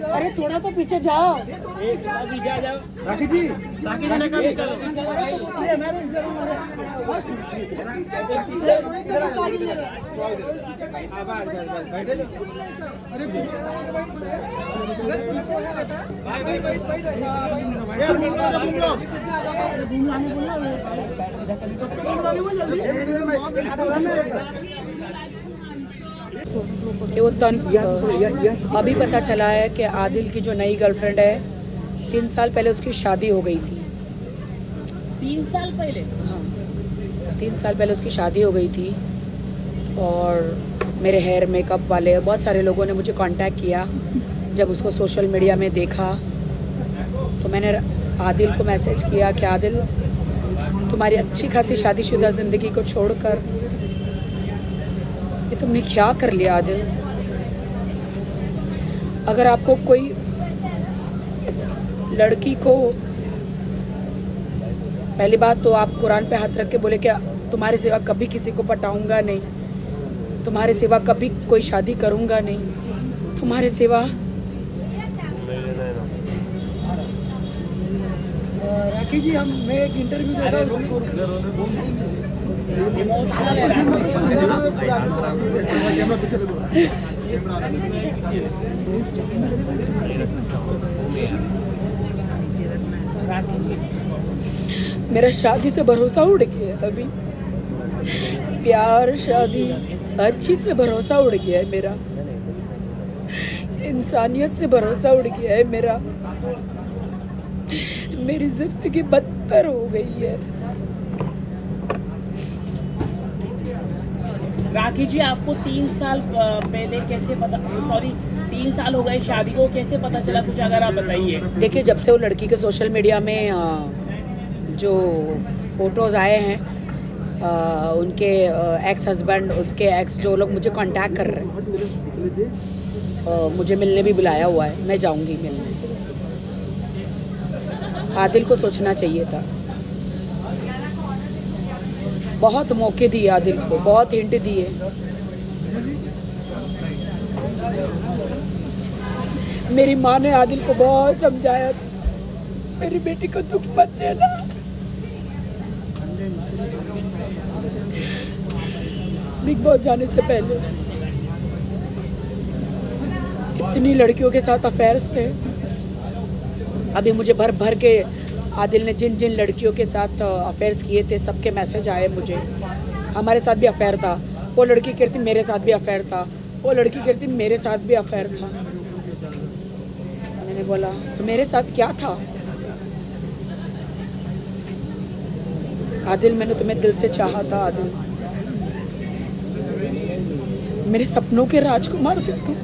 अरे थोड़ा तो पीछे जाओ। राखी जी कि वो अभी पता चला है कि आदिल की जो नई गर्लफ्रेंड है 3 साल पहले उसकी शादी हो गई थी। 3 साल पहले? हाँ, 3 साल पहले उसकी शादी हो गई थी। और मेरे हेयर मेकअप वाले बहुत सारे लोगों ने मुझे कांटेक्ट किया। जब उसको सोशल मीडिया में देखा तो मैंने आदिल को मैसेज किया कि आदिल, तुम्हारी अच्छी खासी शादीशुदा ज़िंदगी को छोड़कर ये तुमने क्या कर लिया आदिल? अगर आपको कोई लड़की को, पहली बात तो आप कुरान पे हाथ रख के बोले कि तुम्हारे सिवा कभी किसी को पटाऊंगा नहीं, तुम्हारे सिवा कभी कोई शादी करूंगा नहीं, तुम्हारे सिवा। राखी जी मैं एक इंटरव्यू देता हूँ। मेरा शादी से भरोसा उड़ गया है अभी। प्यार, शादी, हर चीज़ से भरोसा उड़ गया है मेरा। इंसानियत से भरोसा उड़ गया है मेरा। मेरी जिंदगी बदतर हो गई है। राखी जी, आपको 3 साल पहले कैसे पता, सॉरी 3 साल हो गए शादी को, कैसे पता चला, कुछ अगर आप बताइए। देखिए, जब से वो लड़की के सोशल मीडिया में जो फोटोज़ आए हैं, उनके एक्स हस्बैंड, उसके एक्स, जो लोग मुझे कांटेक्ट कर रहे हैं, मुझे मिलने भी बुलाया हुआ है, मैं जाऊंगी मिलने। आदिल को सोचना चाहिए था। बहुत मौके दिए आदिल को, बहुत हिंट दिए। मेरी माँ ने आदिल को बहुत समझाया, मेरी बेटी को दुख मत देना। बिग बॉस जाने से पहले इतनी लड़कियों के साथ अफेयर्स थे। अभी मुझे भर भर के आदिल ने जिन जिन लड़कियों के साथ अफेयर्स किए थे, सबके मैसेज आए मुझे। हमारे साथ भी अफेयर था। वो लड़की कहती मेरे साथ भी अफेयर था, वो लड़की कहती मेरे साथ भी अफेयर था। मैंने बोला तो मेरे साथ क्या था? आदिल, मैंने तुम्हें दिल से चाहा था। आदिल, मेरे सपनों के राजकुमार थे तुम।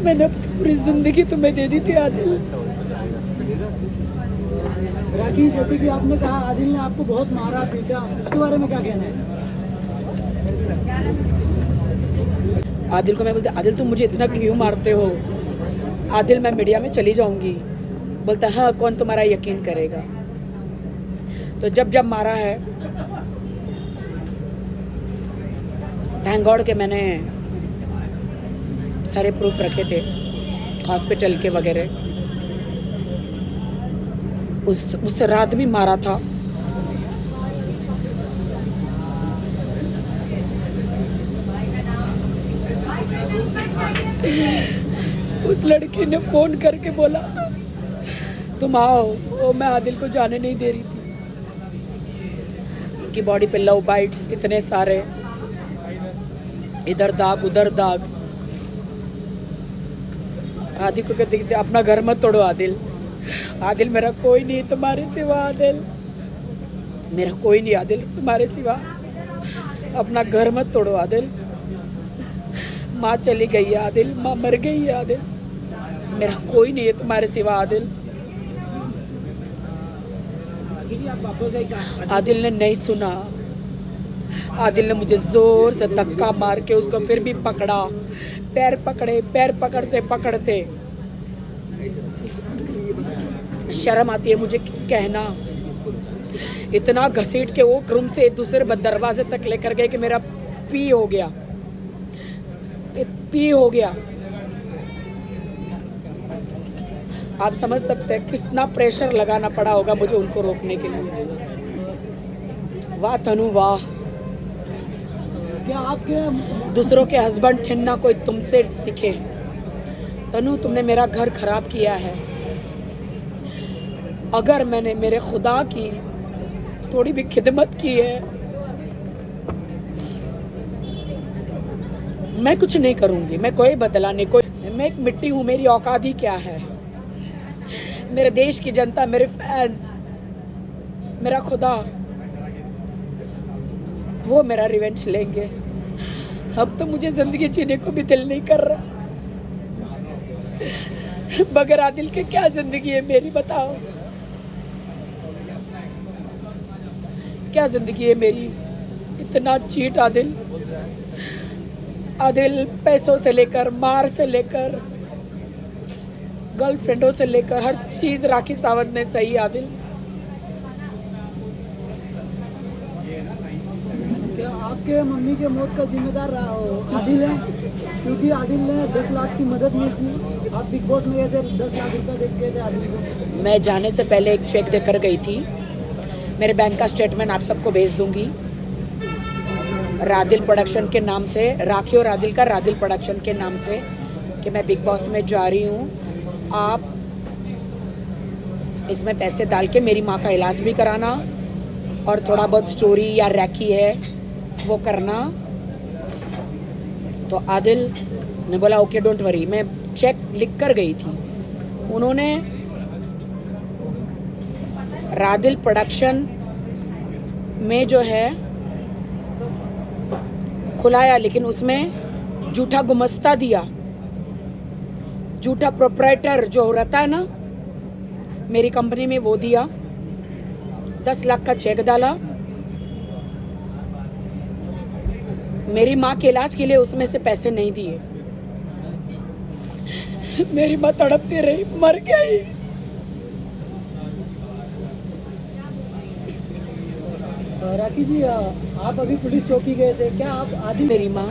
मैंने पूरी जिंदगी तुम्हें दे दी थी आदिल। राखी, जैसे कि आपने कहा आदिल ने आपको बहुत मारा पीटा, उसके बारे में क्या कहना है? आदिल को मैं बोलती, आदिल तुम मुझे इतना क्यों मारते हो? आदिल, मैं मीडिया में चली जाऊंगी। बोलता हाँ, कौन तुम्हारा यकीन करेगा? तो जब जब मारा है, थैंक गॉड के मैंने सारे प्रूफ रखे थे हॉस्पिटल के वगैरह। उस रात भी मारा था। उस लड़की ने फोन करके बोला तुम आओ, वो मैं आदिल को जाने नहीं दे रही थी। उनकी बॉडी पे लव बाइट्स इतने सारे, इधर दाग उधर दाग। आदिल को कहते कहते अपना घर मत तोड़ो आदिल। आदिल, मेरा कोई नहीं तुम्हारे सिवा। आदिल, मेरा कोई नहीं आदिल तुम्हारे सिवा। अपना घर मत तोड़ो आदिल। माँ चली गई है आदिल, माँ मर गई है आदिल, मेरा कोई नहीं है तुम्हारे सिवा। आदिल, आदिल ने नहीं सुना। आदिल ने मुझे जोर से धक्का मार के उसको फिर भी पकड़ा। पैर पकड़े, पैर पकड़ते पकड़ते शर्म आती है मुझे कहना इतना घसीट के वो रूम से दूसरे दरवाजे तक लेकर गए कि मेरा पी हो गया, पी हो गया। आप समझ सकते हैं कितना प्रेशर लगाना पड़ा होगा मुझे उनको रोकने के लिए। वाह तनु वाह, क्या आपके दूसरों के हस्बैंड छीनना कोई तुमसे सीखे। तनु तुमने मेरा घर खराब किया है। अगर मैंने मेरे खुदा की थोड़ी भी खिदमत की है, मैं कुछ नहीं करूंगी, मैं कोई बदला नहीं, कोई, मैं एक मिट्टी हूँ, मेरी औकात ही क्या है। मेरे देश की जनता, मेरे फैंस, मेरा खुदा, वो मेरा रिवेंज लेंगे। अब तो मुझे जिंदगी जीने को भी दिल नहीं कर रहा। बगैर आदिल के क्या जिंदगी है मेरी, बताओ क्या जिंदगी है मेरी। इतना चीट आदिल, आदिल पैसों से लेकर, मार से लेकर, गर्लफ्रेंडों से लेकर हर चीज राखी सावंत ने सही। आदिल क्या आपके मम्मी के मौत का जिम्मेदार रहा हो आदिल है? क्योंकि आदिल ने 10 लाख की मदद नहीं की। आप बिग बॉस में गए थे, 10 लाख रुपए देख के थे आदिल को। मैं जाने से पहले एक चेक देकर गई थी। मेरे बैंक का स्टेटमेंट आप सबको भेज दूंगी। रादिल प्रोडक्शन के नाम से, राखी और रादिल का रादिल प्रोडक्शन के नाम से, कि मैं बिग बॉस में जा रही हूँ। आप इसमें पैसे डाल के मेरी माँ का इलाज भी कराना और थोड़ा बहुत स्टोरी या रैकी है वो करना। तो आदिल ने बोला ओके डोंट वरी। मैं चेक लिख कर गई थी। उन्होंने रादिल प्रोडक्शन में जो है खुलाया, लेकिन उसमें झूठा गुमस्ता दिया, झूठा प्रोप्राइटर जो रहता है ना मेरी कंपनी में, वो दिया। 10 लाख का चेक डाला। मेरी माँ के इलाज के लिए उसमें से पैसे नहीं दिए। मेरी माँ तड़पती रही, मर गई। राखी जी, आप अभी पुलिस चौकी गए थे, क्या आप आदिल? मेरी माँ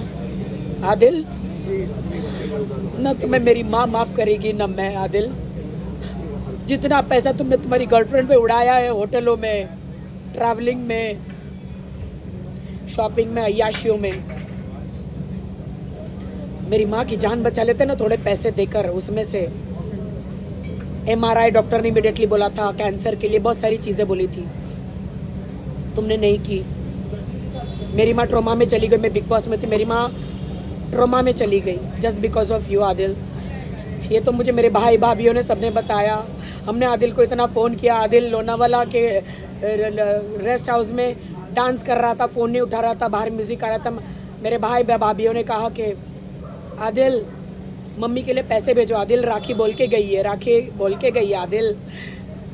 आदिल, न तुम्हें मेरी माँ माफ करेगी न मैं। आदिल, जितना पैसा तुमने तुम्हारी गर्लफ्रेंड पे उड़ाया है, होटलों में, ट्रैवलिंग में, शॉपिंग में, अय्याशियों में, मेरी माँ की जान बचा लेते ना थोड़े पैसे देकर। उसमें से MRI डॉक्टर ने इमीडिएटली बोला था, कैंसर के लिए बहुत सारी चीज़ें बोली थी, तुमने नहीं की। मेरी माँ ट्रोमा में चली गई। मैं बिग बॉस में थी, मेरी माँ ट्रोमा में चली गई just because of you Adil. ये तो मुझे मेरे भाई भाभीयों ने सबने बताया। हमने आदिल को इतना फ़ोन किया। आदिल लोनावाला के रेस्ट हाउस में डांस कर रहा था, फ़ोन नहीं उठा रहा था, बाहर म्यूज़िक आ रहा था। मेरे भाई भाभीयों ने कहा कि आदिल मम्मी के लिए पैसे भेजो। आदिल राखी बोल के गई है, राखी बोल के गई है। आदिल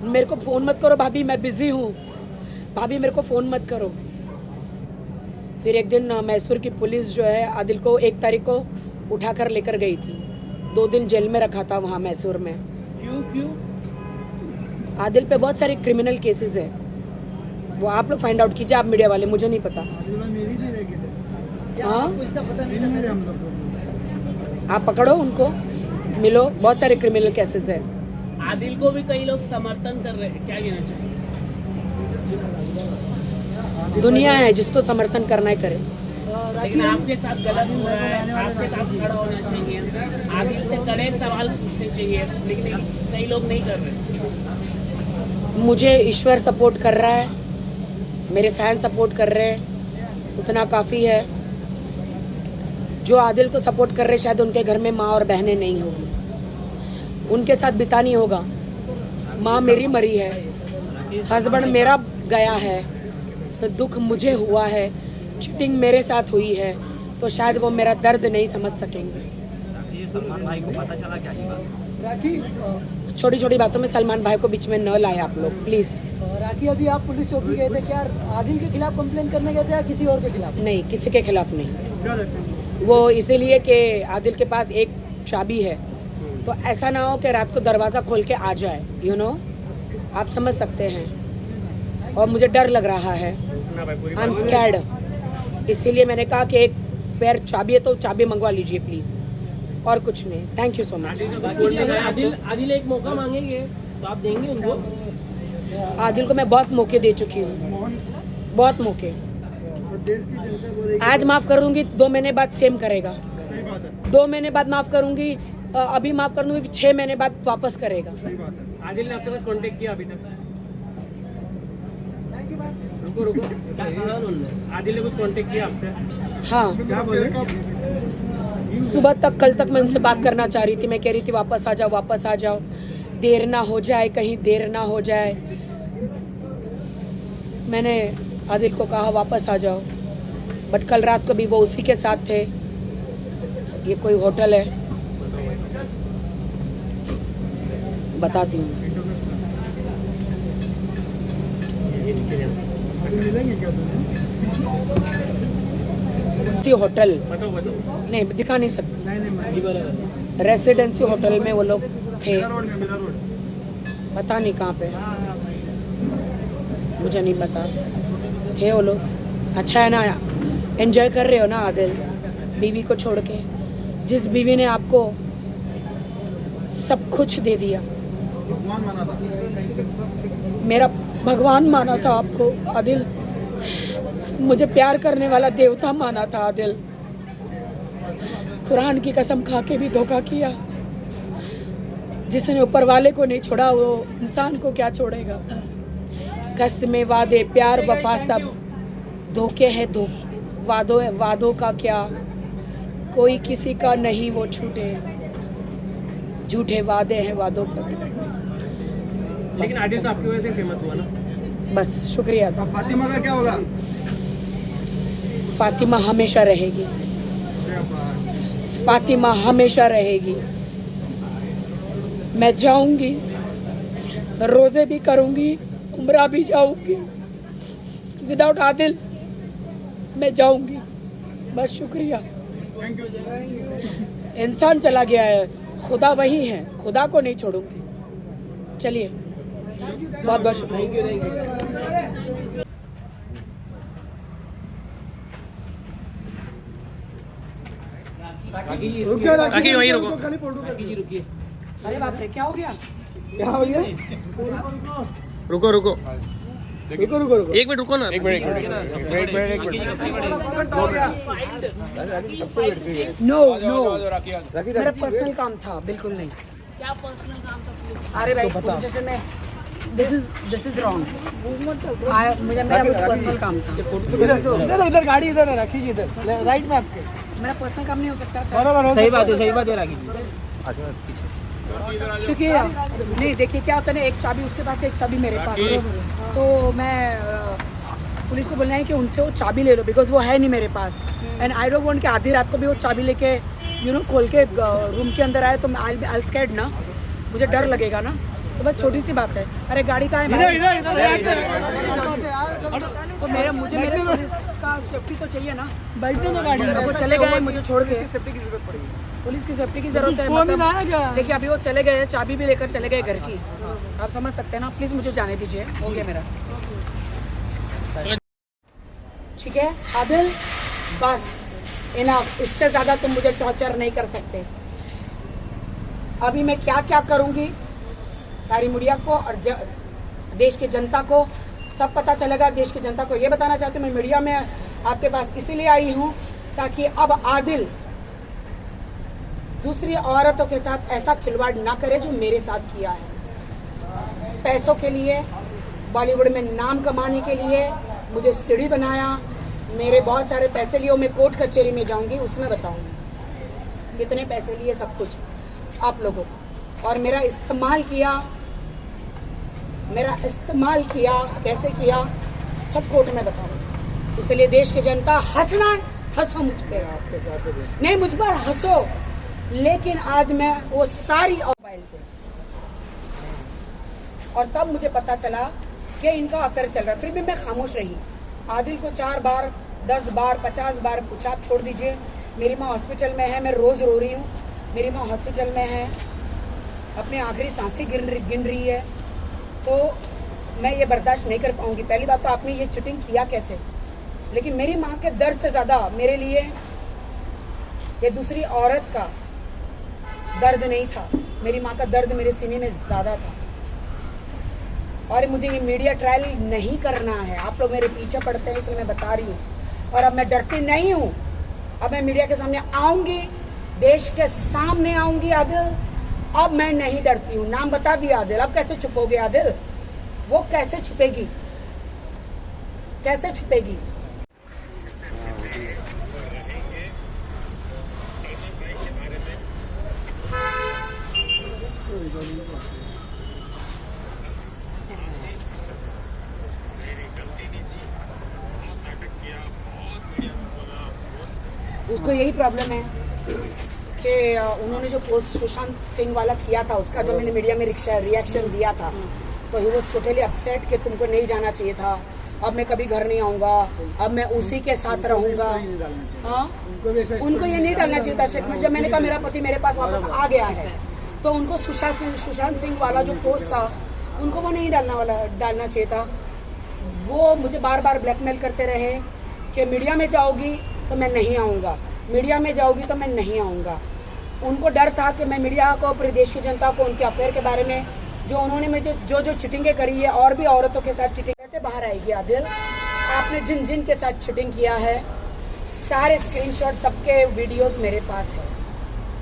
मेरे को फ़ोन मत करो भाभी, मैं बिज़ी हूँ, भाभी मेरे को फ़ोन मत करो। फिर एक दिन मैसूर की पुलिस जो है आदिल को 1 तारीख को उठा कर लेकर गई थी। 2 दिन जेल में रखा था वहाँ मैसूर में। क्यों? आदिल पे बहुत सारे क्रिमिनल केसेस है, वो आप लोग फाइंड आउट कीजिए, आप मीडिया वाले, मुझे नहीं पता। हाँ, इसका पता नहीं है हम लोग को। आप पकड़ो उनको, मिलो, बहुत सारे क्रिमिनल केसेस है। आदिल को भी कई लोग समर्थन कर रहे हैं, क्या कहना चाहिए? दुनिया है, जिसको समर्थन करना है करे। लेकिन आपके साथ गलत हो रहा है, आपके साथ खड़ा होना चाहिए, आदिल से कड़े सवाल पूछने चाहिए, लेकिन कई लोग नहीं कर रहे। मुझे ईश्वर सपोर्ट कर रहा है, मेरे फैन सपोर्ट कर रहे हैं, उतना काफ़ी है। जो आदिल को सपोर्ट कर रहे शायद उनके घर में माँ और बहनें नहीं होगी, उनके साथ बिता नहीं होगा। माँ मेरी मरी है, हस्बैंड मेरा गया है, तो दुख मुझे हुआ है, चीटिंग मेरे साथ हुई है, तो शायद वो मेरा दर्द नहीं समझ सकेंगे। सलमान भाई को पता चला क्या ये बात? राखी, छोटी छोटी बातों में सलमान भाई को बीच में न लाए आप लोग प्लीज़। राखी अभी आप पुलिस चौकी गए थे, क्या आदिल के खिलाफ कंप्लेन करने गए थे या किसी और के खिलाफ? नहीं, किसी के खिलाफ नहीं। वो इसीलिए कि आदिल के पास एक चाबी है, तो ऐसा ना हो कि रात को दरवाज़ा खोल के आ जाए, यू नो, आप समझ सकते हैं। और मुझे डर लग रहा है, आई एम स्कैर्ड। इसीलिए मैंने कहा कि एक पैर चाबी है तो चाबी मंगवा लीजिए प्लीज़, और कुछ नहीं। Thank you so much. Adil एक मौका मांगेंगे तो आप देंगे उनको? आदिल को मैं बहुत मौके दे चुकी हूँ, बहुत मौके। आज माफ़ कर दूंगी, 2 महीने बाद सेम करेगा। 2 महीने बाद माफ़ करूंगी, अभी माफ़ कर दूंगी, 6 महीने बाद वापस करेगा। आदिल ने आपके साथ कांटेक्ट किया अभी तक? रुको आदिल ने कुछ कांटेक्ट किया आपसे? हाँ, सुबह तक, कल तक मैं उनसे बात करना चाह रही थी। मैं कह रही थी वापस आ जाओ, वापस आ जाओ, देर ना हो जाए, कहीं देर ना हो जाए। मैंने आदिल को कहा वापस आ जाओ, बट कल रात को भी वो उसी के साथ थे। ये कोई होटल है, बताती हूँ। होटल नहीं दिखा नहीं सकते, रेसिडेंसी होटल में वो लोग थे, पता नहीं कहाँ पे, मुझे नहीं पता, थे वो लोग। अच्छा है ना, एंजॉय कर रहे हो ना आदिल, बीवी को छोड़ के। जिस बीवी ने आपको सब कुछ दे दिया, मेरा भगवान माना था आपको आदिल, मुझे प्यार करने वाला देवता माना था आदिल। कुरान की कसम खा के भी धोखा किया। जिसने ऊपर वाले को नहीं छोड़ा वो इंसान को क्या छोड़ेगा। कसमें, वादे, प्यार, वफा सब धोखे हैं, वादों का क्या, कोई किसी का नहीं वो छूटे, झूठे वादे हैं, वादों का क्या। लेकिन आदिल तो आपकी वजह से फेमस हुआ ना? बस शुक्रिया। अब फातिमा का क्या होगा? फातिमा हमेशा रहेगी, फातिमा हमेशा रहेगी। मैं जाऊंगी, रोजे भी करूंगी, उम्रा भी जाऊंगी, विदाउट आदिल मैं जाऊंगी। बस शुक्रिया। इंसान चला गया है, खुदा वही है, खुदा को नहीं छोड़ूंगी। चलिए, बहुत बहुत शुक्रिया। राखी वहीं रुको। अरे बाप रे, क्या हो गया? क्या हो गया? रुको। एक मिनट रुको ना। नो मेरा पर्सनल काम था, बिल्कुल नहीं। क्या पर्सनल काम था? अरे भाई, पुलिस स्टेशन में दिस इज रॉन्ग। मेरा पर्सनल काम था। इधर गाड़ी इधर है, रखी जी इधर राइट में आपके। मेरा पर्सनल काम नहीं हो सकता सर, बराबर, सही बात है राखी। क्योंकि नहीं, देखिए क्या होता है ना, एक चाबी उसके पास है, एक चाबी मेरे पास है। तो मैं पुलिस को बोलना है कि उनसे वो चाबी ले लो, बिकॉज वो है नहीं मेरे पास। एंड आई डोंट वांट कि आधी रात को भी वो चाबी लेके खोल के रूम के अंदर आए तो आई स्कैर्ड ना, मुझे डर लगेगा ना। तो बस छोटी सी बात है। अरे गाड़ी का है, तो मुझे मेरे पुलिस का सेफ्टी तो चाहिए ना। बैठने दो गाड़ी में। वो चले गए मुझे छोड़ के, सेफ्टी की जरूरत पड़ेगी। पुलिस की सेफ्टी की जरूरत है। फोन आया क्या? देखिए अभी वो चले गए, चाबी भी लेकर चले गए घर की, आप समझ सकते हैं ना। प्लीज़ मुझे जाने दीजिए, हो गया मेरा। ठीक है आदिल, बस इनफ, इससे ज़्यादा तुम मुझे टॉर्चर नहीं कर सकते। अभी मैं क्या क्या करूँगी सारी मीडिया को और देश की जनता को सब पता चलेगा। देश की जनता को ये बताना चाहती हूँ, मैं मीडिया में आपके पास इसीलिए आई हूँ ताकि अब आदिल दूसरी औरतों के साथ ऐसा खिलवाड़ ना करे जो मेरे साथ किया है। पैसों के लिए, बॉलीवुड में नाम कमाने के लिए मुझे सीढ़ी बनाया, मेरे बहुत सारे पैसे लिए। मैं कोर्ट कचहरी में जाऊंगी, उसमें बताऊंगी कितने पैसे लिए, सब कुछ आप लोगों को। और मेरा इस्तेमाल किया कैसे किया, सब कोर्ट में बताऊंगी। इसलिए देश की जनता हंसना, हंसो मुझ पे, नहीं मुझ पर हंसो, लेकिन आज मैं वो सारी मोबाइल पे, और तब मुझे पता चला कि इनका अफेयर चल रहा है। फिर भी मैं खामोश रही। आदिल को 4 बार, 10 बार, 50 बार पूछा, आप छोड़ दीजिए, मेरी माँ हॉस्पिटल में है, मैं रोज रो रही हूँ, मेरी माँ हॉस्पिटल में है, अपने आखिरी सांसें गिन रही है। तो मैं ये बर्दाश्त नहीं कर पाऊंगी। पहली बात तो आपने ये चीटिंग किया कैसे, लेकिन मेरी माँ के दर्द से ज़्यादा मेरे लिए ये दूसरी औरत का दर्द नहीं था। मेरी माँ का दर्द मेरे सीने में ज़्यादा था। और मुझे ये मीडिया ट्रायल नहीं करना है। आप लोग मेरे पीछे पड़ते हैं इसलिए मैं बता रही हूँ। और अब मैं डरती नहीं हूँ। अब मैं मीडिया के सामने आऊँगी, देश के सामने आऊँगी आदिल। अब मैं नहीं डरती हूँ। नाम बता दिया आदिल। अब कैसे छुपोगे आदिल? वो कैसे छुपेगी, कैसे छुपेगी? उसको यही प्रॉब्लम है कि उन्होंने जो पोस्ट सुशांत सिंह वाला किया था, उसका जो मैंने मीडिया में रिएक्शन दिया था, तो ही वॉज टोटली अपसेट कि तुमको नहीं जाना चाहिए था। अब मैं कभी घर नहीं आऊँगा, अब मैं उसी के साथ रहूँगा। हाँ, उनको ये नहीं डालना चाहिए था स्टेटमेंट। जब मैंने कहा मेरा पति मेरे पास वापस आ गया है, तो उनको सुशांत सिंह वाला जो पोस्ट था, उनको वो नहीं डालना चाहिए था। वो मुझे बार बार ब्लैकमेल करते रहे कि मीडिया में जाओगी तो मैं नहीं आऊँगा, मीडिया में जाओगी तो मैं नहीं आऊँगा। उनको डर था कि मैं मीडिया को, पूरे देश की जनता को उनके अफेयर के बारे में, जो उन्होंने मुझे जो चीटिंगें करी है और भी औरतों के साथ चीटिंग करते बाहर आएगी आदिल। आपने जिन के साथ चीटिंग किया है, सारे स्क्रीनशॉट, सबके वीडियोस मेरे पास है।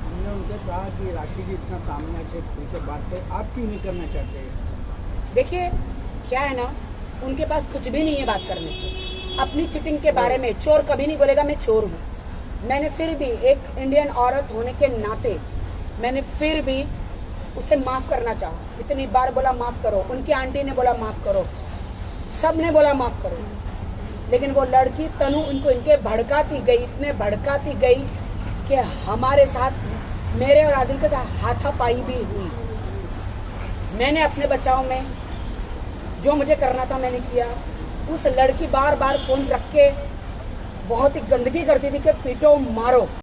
हमने उनसे कहा कि राखी जी इतना सामने आके खुल के बात करें, आप क्यों नहीं करना चाहते? देखिए क्या है ना, उनके पास कुछ भी नहीं है बात करने को। अपनी चीटिंग के बारे में चोर कभी नहीं बोलेगा मैं चोर हूँ। मैंने फिर भी एक इंडियन औरत होने के नाते मैंने फिर भी उसे माफ़ करना चाहा। इतनी बार बोला माफ़ करो, उनकी आंटी ने बोला माफ़ करो, सब ने बोला माफ़ करो, लेकिन वो लड़की तनु उनको इनके भड़काती गई, इतने भड़काती गई कि हमारे साथ, मेरे और आदिल के साथ हाथापाई भी हुई। मैंने अपने बचाव में जो मुझे करना था मैंने किया। उस लड़की बार बार फ़ोन रख के बहुत ही गंदगी करती थी कि पीटो मारो।